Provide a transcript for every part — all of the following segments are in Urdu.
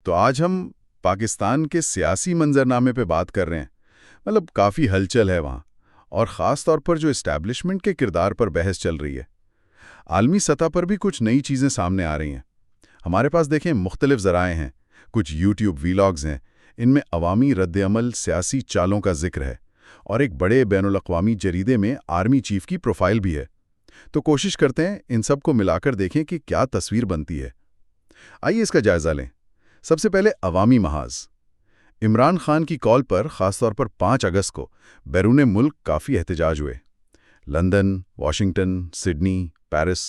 تو آج ہم پاکستان کے سیاسی منظرنامے پہ بات کر رہے ہیں. مطلب کافی ہلچل ہے وہاں، اور خاص طور پر جو اسٹیبلشمنٹ کے کردار پر بحث چل رہی ہے. عالمی سطح پر بھی کچھ نئی چیزیں سامنے آ رہی ہیں. ہمارے پاس دیکھیں مختلف ذرائع ہیں، کچھ یوٹیوب ویلاگز ہیں، ان میں عوامی رد عمل، سیاسی چالوں کا ذکر ہے، اور ایک بڑے بین الاقوامی جریدے میں آرمی چیف کی پروفائل بھی ہے. تو کوشش کرتے ہیں ان سب کو ملا کر دیکھیں کہ کیا تصویر بنتی ہے. آئیے اس کا جائزہ لیں. سب سے پہلے عوامی محاذ. عمران خان کی کال پر خاص طور پر 5 اگست کو بیرون ملک کافی احتجاج ہوئے. لندن، واشنگٹن، سڈنی، پیرس،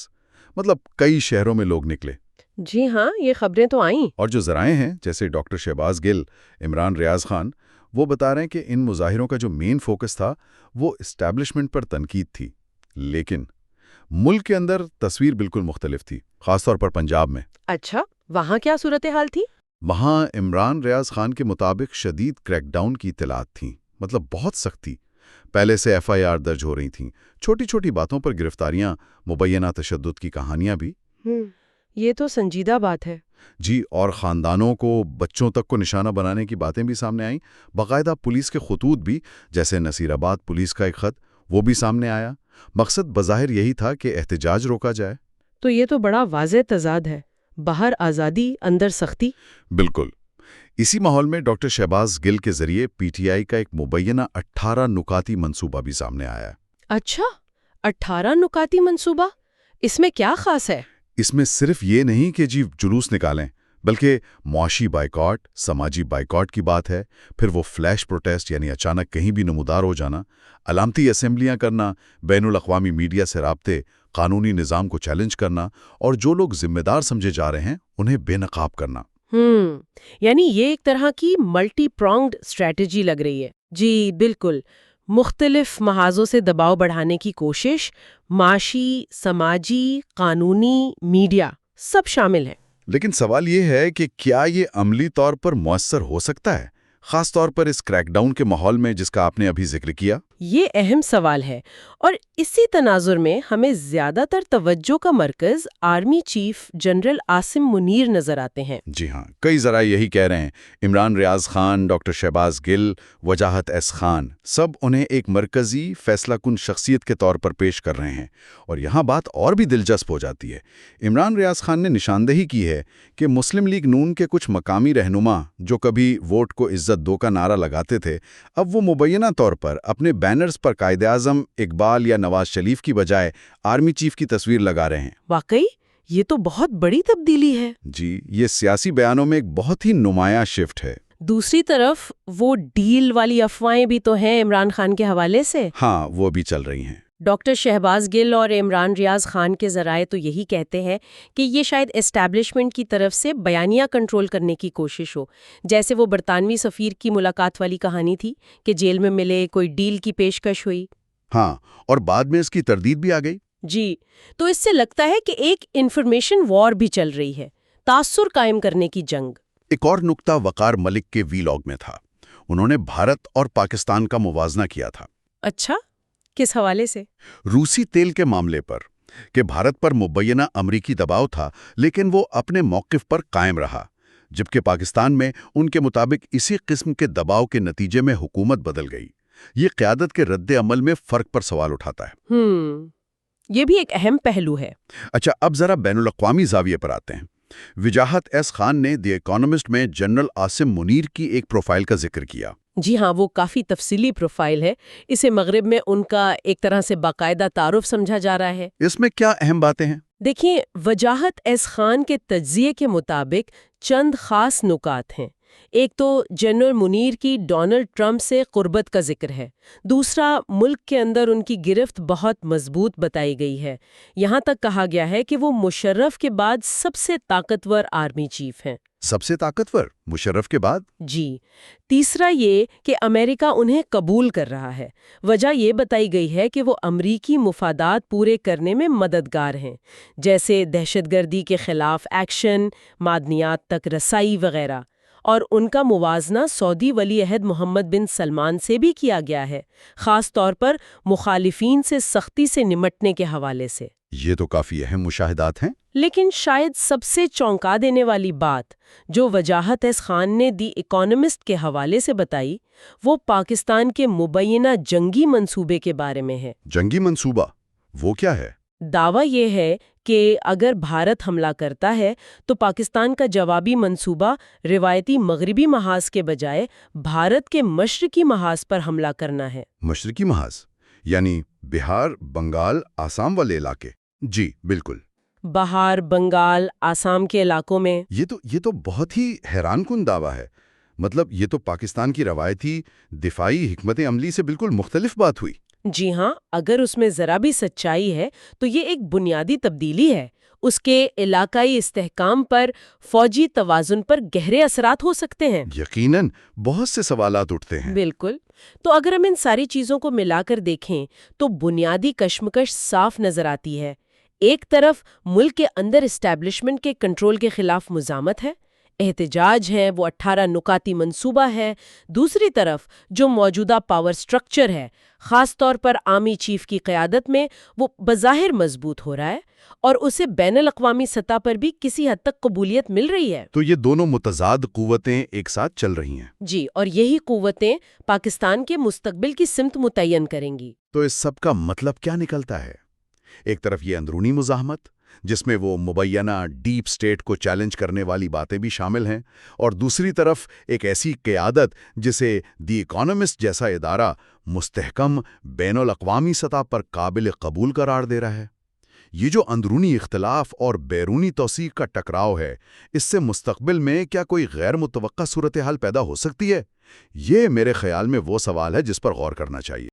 مطلب کئی شہروں میں لوگ نکلے. جی ہاں، یہ خبریں تو آئیں. اور جو ذرائع ہیں جیسے ڈاکٹر شہباز گل، عمران ریاض خان، وہ بتا رہے ہیں کہ ان مظاہروں کا جو مین فوکس تھا وہ اسٹیبلشمنٹ پر تنقید تھی. لیکن ملک کے اندر تصویر بالکل مختلف تھی، خاص طور پر پنجاب میں. اچھا، وہاں کیا صورتحال تھی؟ وہاں عمران ریاض خان کے مطابق شدید کریک ڈاؤن کی اطلاعات تھیں، مطلب بہت سخت تھی. پہلے سے FIR درج ہو رہی تھیں، چھوٹی چھوٹی باتوں پر گرفتاریاں، مبینہ تشدد کی کہانیاں بھی. یہ تو سنجیدہ بات ہے. جی، اور خاندانوں کو، بچوں تک کو نشانہ بنانے کی باتیں بھی سامنے آئیں. باقاعدہ پولیس کے خطوط بھی، جیسے نصیر آباد پولیس کا ایک خط، وہ بھی سامنے آیا. مقصد بظاہر یہی تھا کہ احتجاج روکا جائے. تو یہ تو بڑا واضح تضاد ہے، باہر آزادی، اندر سختی. بالکل. اسی ماحول میں ڈاکٹر شہباز گل کے ذریعے PTI کا ایک مبینہ 18 نکاتی منصوبہ بھی سامنے آیا. اچھا، 18 نکاتی منصوبہ؟ اس میں کیا خاص ہے؟ اس میں صرف یہ نہیں کہ جلوس نکالیں، بلکہ معاشی بائیکاٹ، سماجی بائیکاٹ کی بات ہے. پھر وہ فلیش پروٹیسٹ، یعنی اچانک کہیں بھی نمودار ہو جانا، علامتی اسمبلیاں کرنا، بین الاقوامی میڈیا سے رابطے، قانونی نظام کو چیلنج کرنا، اور جو لوگ ذمہ دار سمجھے جا رہے ہیں انہیں بے نقاب کرنا. یعنی یہ ایک طرح کی ملٹی پرونگڈ اسٹریٹجی لگ رہی ہے. جی بالکل، مختلف محاذوں سے دباؤ بڑھانے کی کوشش، معاشی، سماجی، قانونی، میڈیا، سب شامل ہیں. لیکن سوال یہ ہے کہ کیا یہ عملی طور پر مؤثر ہو سکتا ہے، خاص طور پر اس کریک ڈاؤن کے ماحول میں جس کا آپ نے ابھی ذکر کیا؟ یہ اہم سوال ہے، اور اسی تناظر میں ہمیں زیادہ تر توجہ کا مرکز army chief general Asim Munir نظر آتے ہیں. جی ہاں، کئی ذرائع یہی کہہ رہے ہیں. عمران ریاض خان، ڈاکٹر شہباز گل، وجاہت ایس خان، سب انہیں ایک مرکزی فیصلہ کن شخصیت کے طور پر پیش کر رہے ہیں. اور یہاں بات اور بھی دلچسپ ہو جاتی ہے. عمران ریاض خان نے نشاندہی کی ہے کہ مسلم لیگ نون کے کچھ مقامی رہنما جو کبھی ووٹ کو عزت دو کا نعرہ لگاتے تھے، اب وہ مبینہ طور پر اپنے بینرز پر قائد اعظم اقبال یا نواز شریف کی بجائے آرمی چیف کی تصویر لگا رہے ہیں. واقعی یہ تو بہت بڑی تبدیلی ہے. جی، یہ سیاسی بیانوں میں ایک بہت ہی نمایاں شفٹ ہے. دوسری طرف وہ ڈیل والی افواہیں بھی تو ہیں عمران خان کے حوالے سے. ہاں، وہ بھی چل رہی ہیں. ڈاکٹر شہباز گل اور عمران ریاض خان کے ذرائع تو یہی کہتے ہیں کہ یہ شاید اسٹیبلشمنٹ کی طرف سے بیانیہ کنٹرول کرنے کی کوشش ہو، جیسے وہ برطانوی سفیر کی ملاقات والی کہانی تھی کہ جیل میں ملے، کوئی ڈیل کی پیشکش ہوئی. ہاں، اور بعد میں اس کی تردید بھی آ گئی. جی، تو اس سے لگتا ہے کہ ایک انفارمیشن وار بھی چل رہی ہے، تاثر قائم کرنے کی جنگ. ایک اور نقطہ وقار ملک کے ویلاگ میں تھا. انہوں نے بھارت اور پاکستان کا موازنہ کیا تھا. اچھا، کس حوالے سے؟ روسی تیل کے معاملے پر، کہ بھارت پر مبینہ امریکی دباؤ تھا لیکن وہ اپنے موقف پر قائم رہا، جبکہ پاکستان میں ان کے مطابق اسی قسم کے دباؤ کے نتیجے میں حکومت بدل گئی. یہ قیادت کے رد عمل میں فرق پر سوال اٹھاتا ہے. یہ بھی ایک اہم پہلو ہے. اچھا، اب ذرا بین الاقوامی زاویے پر آتے ہیں. وجاہت ایس خان نے دی اکانومسٹ میں جنرل عاصم منیر کی ایک پروفائل کا ذکر کیا. جی ہاں، وہ کافی تفصیلی پروفائل ہے. اسے مغرب میں ان کا ایک طرح سے باقاعدہ تعارف سمجھا جا رہا ہے. اس میں کیا اہم باتیں ہیں؟ دیکھیں، وجاہت ایس خان کے تجزیے کے مطابق چند خاص نکات ہیں. ایک تو جنرل منیر کی ڈونلڈ ٹرمپ سے قربت کا ذکر ہے. دوسرا، ملک کے اندر ان کی گرفت بہت مضبوط بتائی گئی ہے. یہاں تک کہا گیا ہے کہ وہ مشرف کے بعد سب سے طاقتور آرمی چیف ہیں. سب سے طاقتور مشرف کے بعد؟ جی. تیسرا یہ کہ امریکہ انہیں قبول کر رہا ہے. وجہ یہ بتائی گئی ہے کہ وہ امریکی مفادات پورے کرنے میں مددگار ہیں، جیسے دہشت گردی کے خلاف ایکشن، معدنیات تک رسائی وغیرہ. اور ان کا موازنہ سعودی ولی عہد محمد بن سلمان سے بھی کیا گیا ہے، خاص طور پر مخالفین سے سختی سے نمٹنے کے حوالے سے۔ یہ تو کافی اہم مشاہدات ہیں۔ لیکن شاید سب سے چونکا دینے والی بات جو وجاہت ایس خان نے دی اکانومسٹ کے حوالے سے بتائی، وہ پاکستان کے مبینہ جنگی منصوبے کے بارے میں ہے۔ جنگی منصوبہ وہ کیا ہے؟ دعویٰ یہ ہے کہ اگر بھارت حملہ کرتا ہے تو پاکستان کا جوابی منصوبہ روایتی مغربی محاذ کے بجائے بھارت کے مشرقی محاذ پر حملہ کرنا ہے۔ مشرقی محاذ یعنی بہار، بنگال، آسام والے علاقے؟ جی بالکل۔ بہار، بنگال، آسام کے علاقوں میں۔ یہ تو بہت ہی حیران کن دعویٰ ہے۔ مطلب یہ تو پاکستان کی روایتی دفاعی حکمت عملی سے بالکل مختلف بات ہوئی۔ جی ہاں، اگر اس میں ذرا بھی سچائی ہے تو یہ ایک بنیادی تبدیلی ہے۔ اس کے علاقائی استحکام پر، فوجی توازن پر گہرے اثرات ہو سکتے ہیں۔ یقیناً بہت سے سوالات اٹھتے ہیں۔ بالکل۔ تو اگر ہم ان ساری چیزوں کو ملا کر دیکھیں تو بنیادی کشمکش صاف نظر آتی ہے۔ ایک طرف ملک کے اندر اسٹیبلشمنٹ کے کنٹرول کے خلاف مزاحمت ہے، احتجاج ہے، وہ 18 نکاتی منصوبہ ہے۔ دوسری طرف جو موجودہ پاور سٹرکچر ہے، خاص طور پر آرمی چیف کی قیادت میں، وہ بظاہر مضبوط ہو رہا ہے اور اسے بین الاقوامی سطح پر بھی کسی حد تک قبولیت مل رہی ہے۔ تو یہ دونوں متضاد قوتیں ایک ساتھ چل رہی ہیں۔ جی، اور یہی قوتیں پاکستان کے مستقبل کی سمت متعین کریں گی۔ تو اس سب کا مطلب کیا نکلتا ہے؟ ایک طرف یہ اندرونی مزاحمت، جس میں وہ مبینہ ڈیپ سٹیٹ کو چیلنج کرنے والی باتیں بھی شامل ہیں، اور دوسری طرف ایک ایسی قیادت جسے دی اکانومسٹ جیسا ادارہ مستحکم بین الاقوامی سطح پر قابل قبول قرار دے رہا ہے۔ یہ جو اندرونی اختلاف اور بیرونی توثیق کا ٹکراؤ ہے، اس سے مستقبل میں کیا کوئی غیر متوقع صورتحال پیدا ہو سکتی ہے؟ یہ میرے خیال میں وہ سوال ہے جس پر غور کرنا چاہیے۔